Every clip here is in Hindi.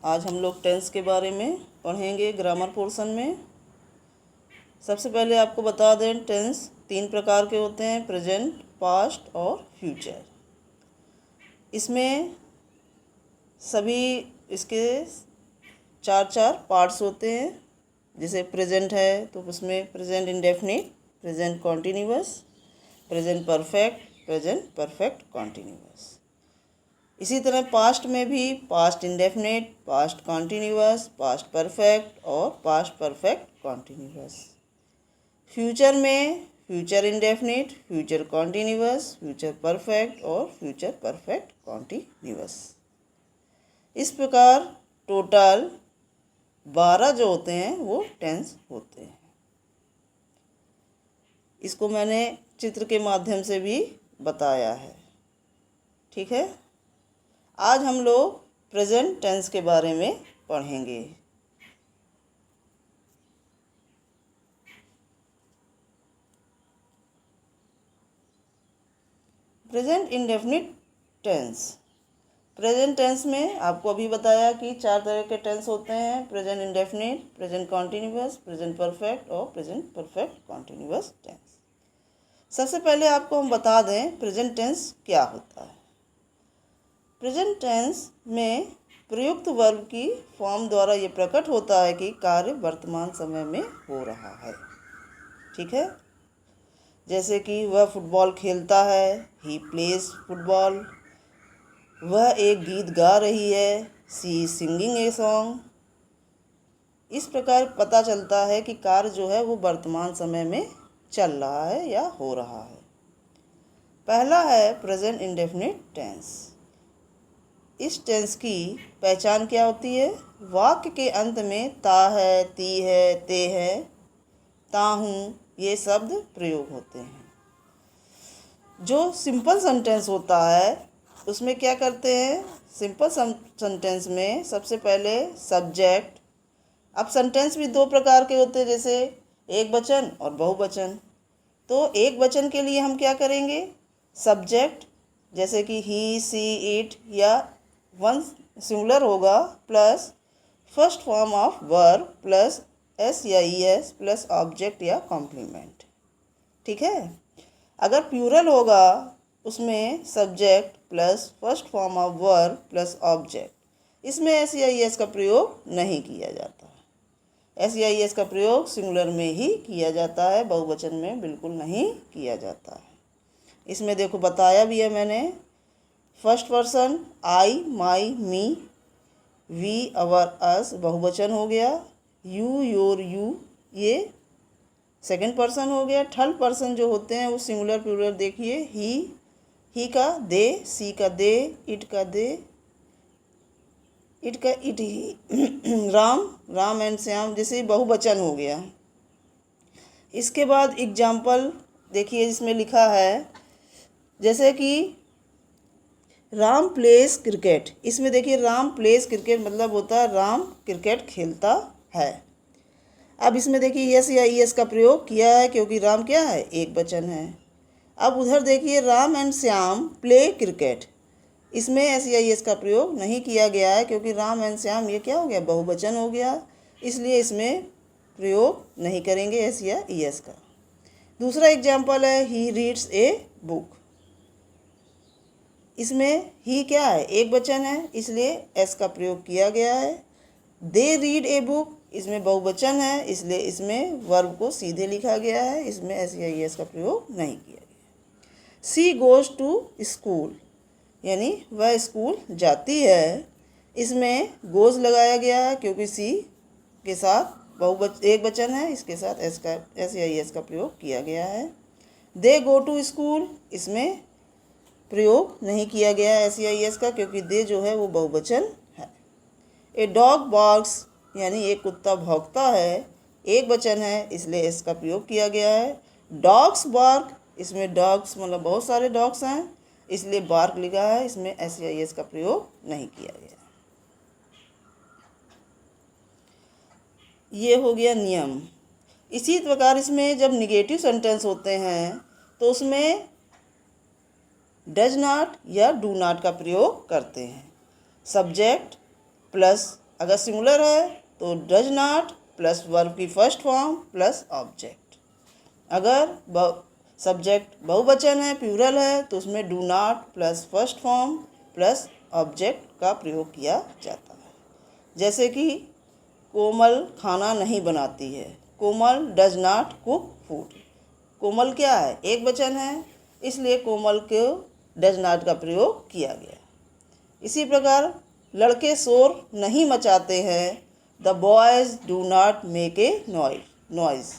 आज हम लोग टेंस के बारे में पढ़ेंगे ग्रामर पोर्शन में। सबसे पहले आपको बता दें, टेंस 3 प्रकार के होते हैं, प्रेजेंट, पास्ट और फ्यूचर। इसमें सभी इसके 4 पार्ट्स होते हैं। जैसे प्रेजेंट है तो उसमें present indefinite, present continuous, present perfect, present perfect continuous. इसी तरह पास्ट में भी past indefinite, past continuous, past perfect और पास्ट परफेक्ट कॉन्टिन्यूअस। फ्यूचर में future indefinite, future continuous, future perfect और फ्यूचर परफेक्ट कॉन्टिन्यूअस। इस प्रकार टोटल 12 जो होते हैं वो टेंस होते हैं। इसको मैंने चित्र के माध्यम से भी बताया है। ठीक है, आज हम लोग प्रेजेंट टेंस के बारे में पढ़ेंगे। Present indefinite tense. Present tense में आपको अभी बताया कि 4 तरह के टेंस होते हैं, present indefinite, present continuous, present perfect और प्रेजेंट परफेक्ट कॉन्टिन्यूअस टेंस। सबसे पहले आपको हम बता दें प्रेजेंट टेंस क्या होता है। प्रेजेंट टेंस में प्रयुक्त वर्ब की फॉर्म द्वारा ये प्रकट होता है कि कार्य वर्तमान समय में हो रहा है। ठीक है, जैसे कि वह फुटबॉल खेलता है, ही प्लेज फुटबॉल। वह एक गीत गा रही है, सी इज सिंगिंग ए सॉन्ग। इस प्रकार पता चलता है कि कार्य जो है वो वर्तमान समय में चल रहा है या हो रहा है। पहला है प्रेजेंट इंडेफिनिट टेंस। इस टेंस की पहचान क्या होती है? वाक्य के अंत में ता है, ती है, ते है, ता हूँ, ये शब्द प्रयोग होते हैं। जो सिंपल सेंटेंस होता है उसमें क्या करते हैं? सिंपल सेंटेंस में सबसे पहले सब्जेक्ट। अब सेंटेंस भी 2 प्रकार के होते हैं, जैसे एक वचन और बहुवचन। तो एक वचन के लिए हम क्या करेंगे? सब्जेक्ट, जैसे कि ही, सी, इट, या वन सिंगुलर होगा plus first form of verb plus S या ई एस प्लस ऑब्जेक्ट या कॉम्प्लीमेंट। ठीक है, अगर प्लूरल होगा उसमें subject plus first form of verb plus object. इसमें एस या ई एस का प्रयोग नहीं किया जाता। एस या ई एस का प्रयोग सिंगुलर में ही किया जाता है, बहुवचन में बिल्कुल नहीं किया जाता है। इसमें देखो बताया भी है मैंने। First person I, my, me, we, our, us बहुवचन हो गया। यू, योर, यू ये सेकंड पर्सन हो गया। थर्ड पर्सन जो होते हैं वो सिंगुलर प्लूरल देखिए, ही का दे, सी का दे, इट का दे, इट का it he, Ram and Shyam जैसे बहुवचन हो गया। इसके बाद एग्जाम्पल देखिए, इसमें लिखा है जैसे कि राम प्लेस क्रिकेट। इसमें देखिए राम प्लेस क्रिकेट मतलब होता है राम क्रिकेट खेलता है। अब इसमें देखिए यस या ई एस का प्रयोग किया है क्योंकि राम क्या है? एक वचन है। अब उधर देखिए Ram and Shyam play cricket. इसमें एस या ई एस का प्रयोग नहीं किया गया है क्योंकि राम एंड श्याम ये क्या हो गया? बहुवचन हो गया, इसलिए इसमें प्रयोग नहीं करेंगे एस या ई एस का। दूसरा एग्जाम्पल है ही रीड्स ए बुक। इसमें ही क्या है? एक वचन है, इसलिए एस का प्रयोग किया गया है। दे रीड ए बुक, इसमें बहुवचन है, इसलिए इसमें वर्ब को सीधे लिखा गया है, इसमें एस या ई एस का प्रयोग नहीं किया गया। सी गोज टू स्कूल, यानी वह स्कूल जाती है। इसमें गोज लगाया गया है क्योंकि सी के साथ एक वचन है, इसके साथ एस या ई एस का प्रयोग किया गया है। दे गो टू स्कूल, इसमें प्रयोग नहीं किया गया है एस या ई एस का क्योंकि दे जो है वो बहुवचन है। ए डॉग बार्क्स, यानी एक कुत्ता भौंकता है, एक वचन है, इसलिए एस का प्रयोग किया गया है। डॉग्स बार्क, इसमें डॉग्स मतलब बहुत सारे डॉग्स हैं, इसलिए बार्क लिखा है, इसमें एस या ई एस का प्रयोग नहीं किया गया। ये हो गया नियम। इसी प्रकार इसमें जब निगेटिव सेंटेंस होते हैं तो उसमें डज नॉट या डू नॉट का प्रयोग करते हैं। सब्जेक्ट प्लस अगर सिंगुलर है तो डज नॉट प्लस वर्ब की फर्स्ट फॉर्म प्लस ऑब्जेक्ट। अगर सब्जेक्ट बहुवचन है, प्लूरल है, तो उसमें do not plus first form plus object का प्रयोग किया जाता है। जैसे कि कोमल खाना नहीं बनाती है, कोमल डज नॉट कुक फूड। कोमल क्या है, एक वचन है, इसलिए कोमल को डज नॉट का प्रयोग किया गया। इसी प्रकार लड़के शोर नहीं मचाते हैं, the boys do not make a noise.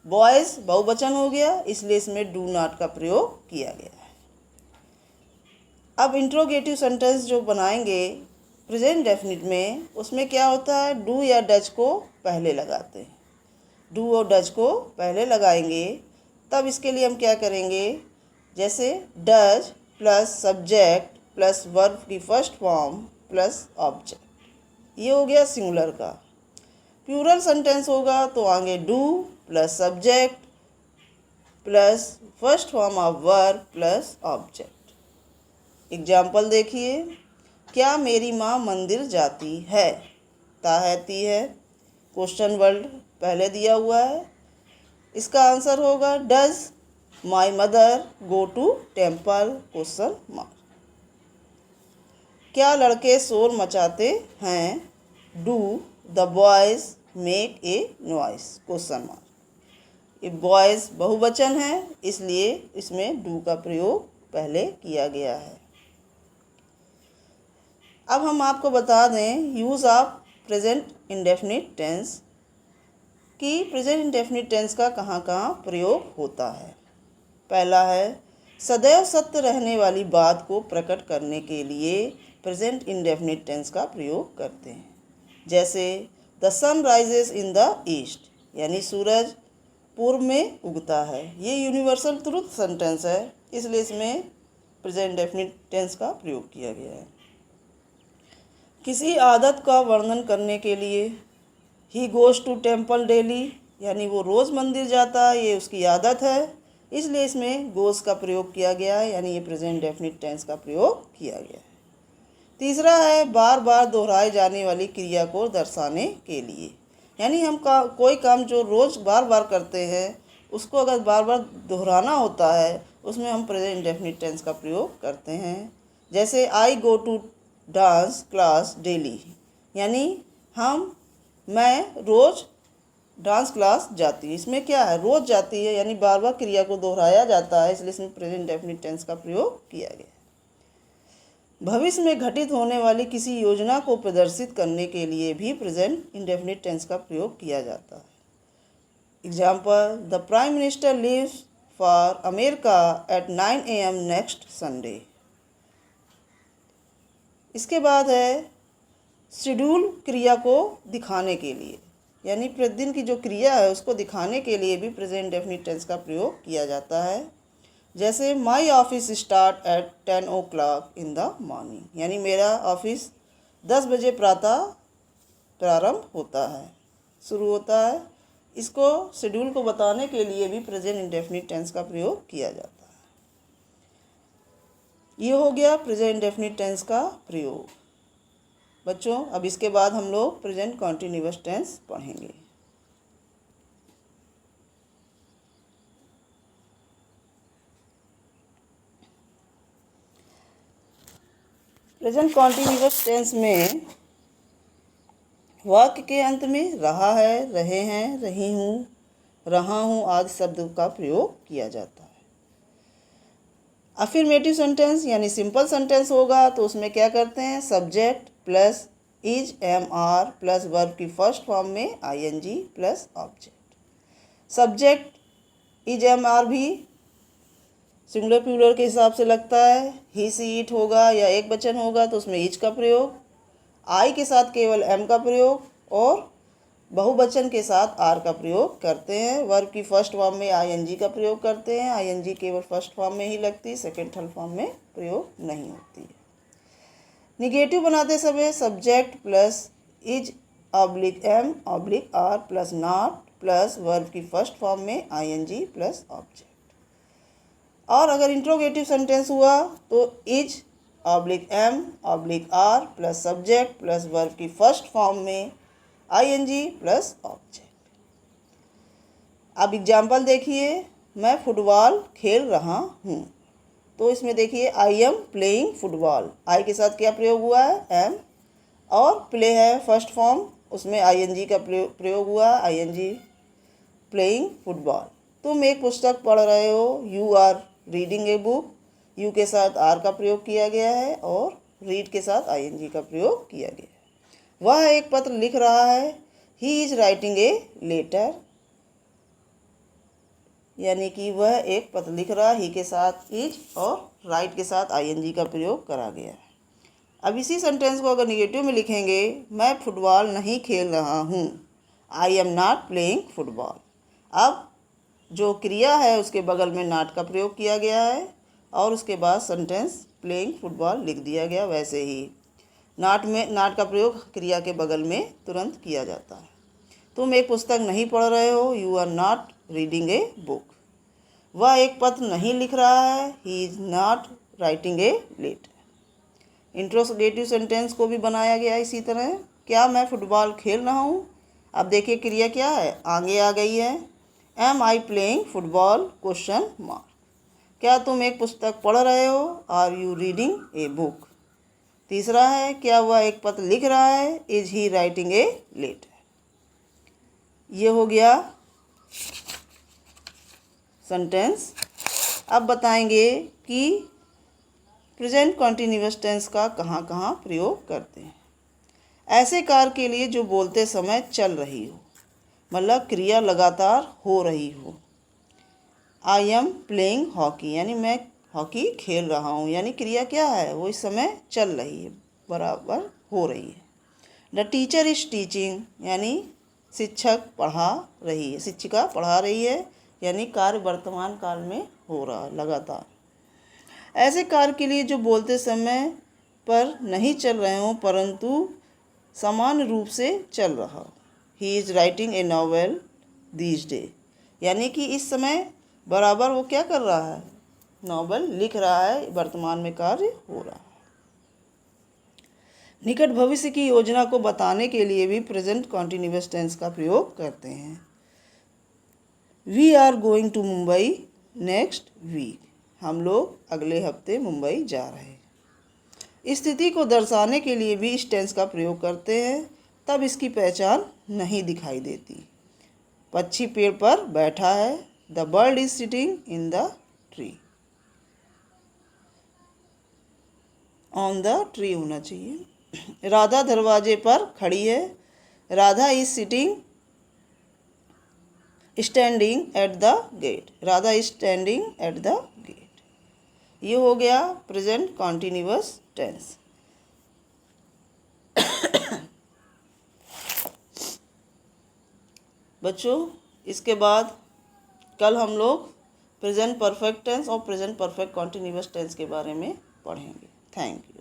Boys बहुवचन हो गया, इसलिए इसमें डू नॉट का प्रयोग किया गया है। अब इंट्रोगेटिव सेंटेंस जो बनाएंगे प्रेजेंट डेफिनिट में, उसमें क्या होता है, डू या डज को पहले लगाते हैं। डू और डज को पहले लगाएंगे, तब इसके लिए हम क्या करेंगे, जैसे does plus subject plus verb की फर्स्ट फॉर्म प्लस ऑब्जेक्ट। ये हो गया सिंगुलर का। प्लूरल सेंटेंस होगा तो आगे do plus subject plus first form of verb plus object. Example देखिए, क्या मेरी माँ मंदिर जाती है, ता है ती है, क्वेश्चन वर्ड पहले दिया हुआ है। इसका आंसर होगा does my mother go to temple, question mark. क्या लड़के शोर मचाते हैं, do the boys make a noise, question mark. ये बॉयज़ बहुवचन है, इसलिए इसमें डू का प्रयोग पहले किया गया है। अब हम आपको बता दें use of present indefinite tense, कि प्रेजेंट इंडेफिनिट टेंस का कहाँ कहाँ प्रयोग होता है। पहला है, सदैव सत्य रहने वाली बात को प्रकट करने के लिए प्रेजेंट इंडेफिनिट टेंस का प्रयोग करते हैं। जैसे the sun rises in the east, यानी सूरज पूर्व में उगता है। ये यूनिवर्सल ट्रुथ सेंटेंस है, इसलिए इसमें प्रेजेंट इंडेफिनिट टेंस का प्रयोग किया गया है। किसी आदत का वर्णन करने के लिए he goes to temple daily, यानी वो रोज़ मंदिर जाता है, ये उसकी आदत है, इसलिए इसमें गोज़ का प्रयोग किया गया है, यानी ये प्रेजेंट डेफिनिट टेंस का प्रयोग किया गया है। तीसरा है, बार बार दोहराए जाने वाली क्रिया को दर्शाने के लिए, यानी हम कोई काम जो रोज़ बार बार करते हैं उसको अगर बार बार दोहराना होता है, उसमें हम प्रेजेंट इंडेफिनिट टेंस का प्रयोग करते हैं। जैसे I go to dance class daily, यानी मैं रोज़ डांस क्लास जाती है। इसमें क्या है, रोज़ जाती है, यानी बार बार क्रिया को दोहराया जाता है, इसलिए इसमें प्रेजेंट इंडेफिनिट टेंस का प्रयोग किया गया है। भविष्य में घटित होने वाली किसी योजना को प्रदर्शित करने के लिए भी प्रेजेंट इंडेफिनिट टेंस का प्रयोग किया जाता है। Example, the prime minister leaves for America at 9 AM next Sunday. इसके बाद है, शेड्यूल क्रिया को दिखाने के लिए, यानी प्रतिदिन की जो क्रिया है उसको दिखाने के लिए भी प्रेजेंट इंडेफिनिट टेंस का प्रयोग किया जाता है। जैसे my office start at 10 o'clock in the morning, यानी मेरा ऑफिस 10 बजे प्रातः प्रारंभ होता है, शुरू होता है। इसको शेड्यूल को बताने के लिए भी प्रेजेंट इंडेफिनिट टेंस का प्रयोग किया जाता है। ये हो गया प्रेजेंट इंडेफिनिट टेंस का प्रयोग। बच्चों, अब इसके बाद हम लोग प्रेजेंट कॉन्टिन्यूअस टेंस पढ़ेंगे। प्रेजेंट कॉन्टिन्यूअस टेंस में वाक्य के अंत में रहा है, रहे हैं, रही हूँ, रहा हूँ आदि शब्दों का प्रयोग किया जाता है। अफर्मेटिव सेंटेंस यानी सिंपल सेंटेंस होगा तो उसमें क्या करते हैं, subject plus is am are plus verb की फर्स्ट फॉर्म में ING plus object. Subject is am are भी सिंगुलर प्लूरल के हिसाब से लगता है। ही सी इट होगा या एक वचन होगा तो उसमें इज का प्रयोग, आई के साथ केवल एम का प्रयोग और बहुवचन के साथ आर का प्रयोग करते हैं। वर्ब की फर्स्ट फॉर्म में आईएनजी का प्रयोग करते हैं। आईएनजी केवल फर्स्ट फॉर्म में ही लगती है, सेकेंड थर्ड फॉर्म में प्रयोग नहीं होती है। निगेटिव बनाते समय subject plus is oblique am oblique are plus not plus verb की फर्स्ट फॉर्म में आईएनजी प्लस ऑब्जेक्ट। और अगर इंट्रोगेटिव सेंटेंस हुआ तो is oblique am oblique are plus subject plus verb की फर्स्ट फॉर्म में आईएनजी प्लस ऑब्जेक्ट। अब एग्जाम्पल देखिए, मैं फुटबॉल खेल रहा हूँ। तो इसमें देखिए I am playing football, I के साथ क्या प्रयोग हुआ है, एम, और प्ले है फर्स्ट फॉर्म, उसमें आईएनजी का प्रयोग हुआ, आईएनजी प्लेइंग फुटबॉल। तुम एक पुस्तक पढ़ रहे हो, you are reading a book, you के साथ आर का प्रयोग किया गया है और रीड के साथ आईएनजी का प्रयोग किया गया है। वह एक पत्र लिख रहा है, he is writing a letter, यानी कि वह एक पत्र लिख रहा है, ही के साथ इज और राइट के साथ आईएनजी का प्रयोग करा गया है। अब इसी सेंटेंस को अगर निगेटिव में लिखेंगे, मैं फुटबॉल नहीं खेल रहा हूँ, I am not playing football. अब जो क्रिया है उसके बगल में नॉट का प्रयोग किया गया है और उसके बाद सेंटेंस प्लेइंग फुटबॉल लिख दिया गया। वैसे ही नॉट का प्रयोग क्रिया के बगल में तुरंत किया जाता है। तुम एक पुस्तक नहीं पढ़ रहे हो, you are not reading a book. वह एक पत्र नहीं लिख रहा है, he is not writing a letter. Interrogative sentence को भी बनाया गया इसी तरह, क्या मैं फुटबॉल खेल रहा हूँ। अब देखिए क्रिया क्या है, आगे आ गई है, am I playing football question mark. क्या तुम एक पुस्तक पढ़ रहे हो, are you reading a book. तीसरा है, क्या वह एक पत्र लिख रहा है, is he writing a letter. ये हो गया सेंटेंस। अब बताएंगे कि प्रेजेंट कॉन्टिन्यूअस टेंस का कहाँ कहाँ प्रयोग करते हैं। ऐसे कार्य के लिए जो बोलते समय चल रही हो, मतलब क्रिया लगातार हो रही हो। आई एम प्लेइंग हॉकी, यानी मैं हॉकी खेल रहा हूँ, यानी क्रिया क्या है, वो इस समय चल रही है, बराबर हो रही है। द टीचर इज टीचिंग, यानी शिक्षक पढ़ा रही है, शिक्षिका पढ़ा रही है, यानी कार्य वर्तमान काल में हो रहा है लगातार। ऐसे कार्य के लिए जो बोलते समय पर नहीं चल रहे हों परंतु समान रूप से चल रहा हो। He is writing a novel these day, यानी कि इस समय बराबर वो क्या कर रहा है, नॉवेल लिख रहा है, वर्तमान में कार्य हो रहा है। निकट भविष्य की योजना को बताने के लिए भी प्रेजेंट कॉन्टिन्यूअस टेंस का प्रयोग करते हैं। We are going to Mumbai next week, हम लोग अगले हफ्ते मुंबई जा रहे हैं। स्थिति को दर्शाने के लिए भी इस टेंस का प्रयोग करते हैं, तब इसकी पहचान नहीं दिखाई देती। पक्षी पेड़ पर बैठा है, the bird is sitting in the tree, on the tree होना चाहिए। राधा दरवाजे पर खड़ी है, Radha is sitting standing at the gate, Radha is standing at the gate. ये हो गया प्रेजेंट कॉन्टिन्यूअस टेंस। बच्चों, इसके बाद कल हम लोग प्रेजेंट परफेक्ट टेंस और प्रेजेंट परफेक्ट कॉन्टिन्यूअस टेंस के बारे में पढ़ेंगे। Thank you.